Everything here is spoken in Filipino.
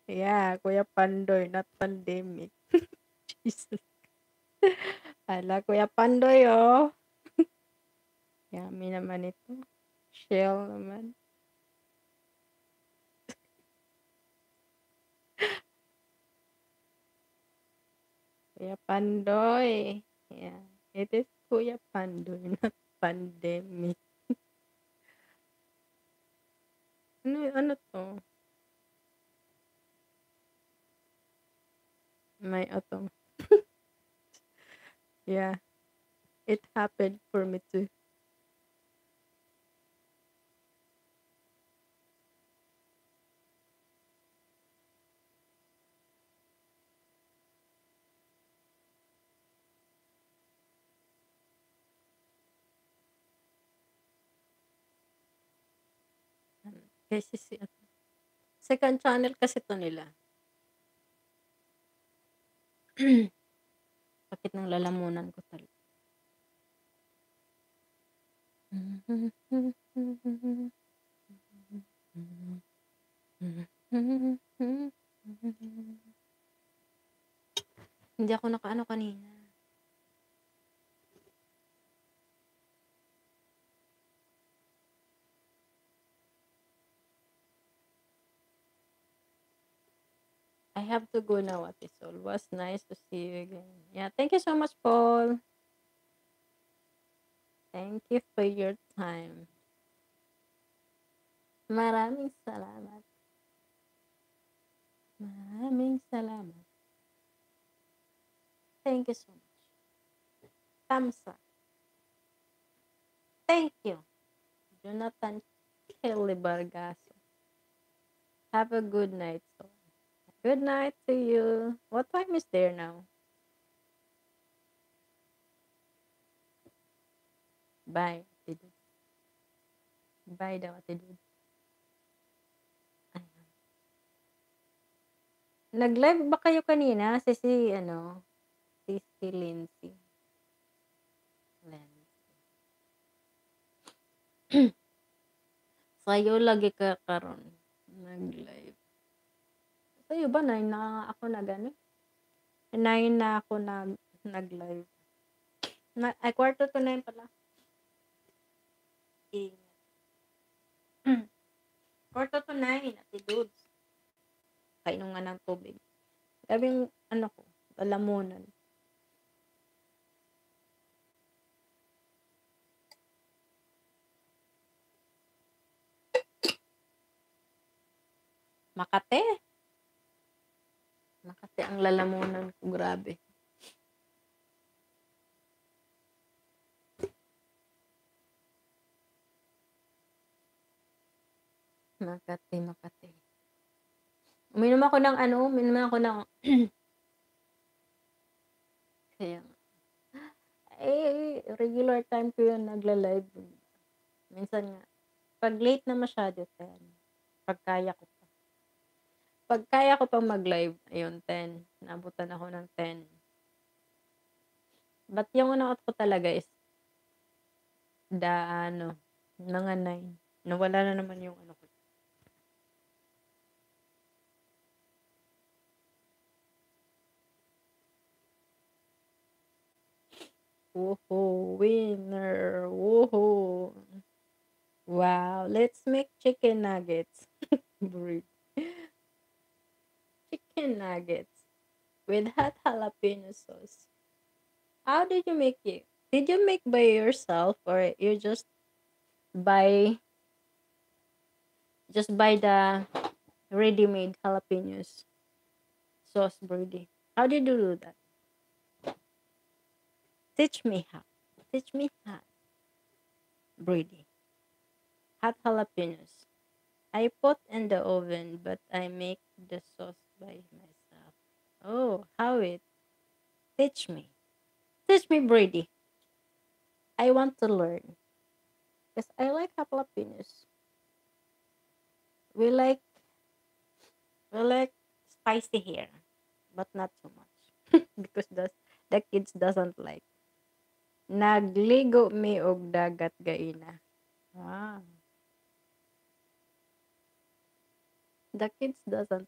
Yeah, Kuya Pandoy, not pandemic. Jesus. Hala, Kuya Pandoy, oh. Yummy naman ito. Shell naman. Kuya Pandoy. Yeah. It is Kuya Pandoy, not pandemic. Ano 'to? May auto yeah, it happened for me too. Kasi second channel kasi 'to nila. Sakit ng lalamunan ko talaga. Hindi ako nakaano kanina. I have to go now, Ate Sol. Was nice to see you again. Yeah, thank you so much, Paul. Thank you for your time. Maraming salamat. Maraming salamat. Thank you so much. Thumbs up. Thank you, Jonathan Kelly Bargaso. Have a good night, Sol. Good night to you. What time is there now? Bye, Ate Dud. Bye daw, Ate Dud. Ayan. Nag-live ba kayo kanina? Si Lindsay. Sa'yo lagi ka karon nag-live. Sa'yo ba 9 na ako nag-ano? 9 na ako nag-live. Ay, 8:45 pala. Ingat. 8:45, Ate Dudes. Kainom nga ng tubig. Grabe yung ano ko, lalamunan. Makate. Makate ang lalamunan ko, grabe. Makate. Uminom ako ng kaya regular time ko yun nagla-live. Minsan nga, 'pag late na masyado 10, 'pag kaya ko pa. 'Pag kaya ko pang mag-live, ayun 10, naabutan ako ng 10. But yung ano ko talaga is the ano, mga 9. Nawala na naman yung ano ko. Woohoo, winner, woohoo. Wow, let's make chicken nuggets. Bread. Chicken nuggets with hot jalapeno sauce. How did you make it? Did you make by yourself or you buy buy the ready-made jalapenos sauce, Brady? How did you do that? Teach me how. Teach me how, Brady. Hot jalapenos. I put in the oven, but I make the sauce by myself. Oh, how it? Teach me. Teach me, Brady. I want to learn. Because I like jalapenos. We like we like spicy here, but not too much. Because the kids doesn't like. Nagligo mi og dagat gaina. Ah. The kids doesn't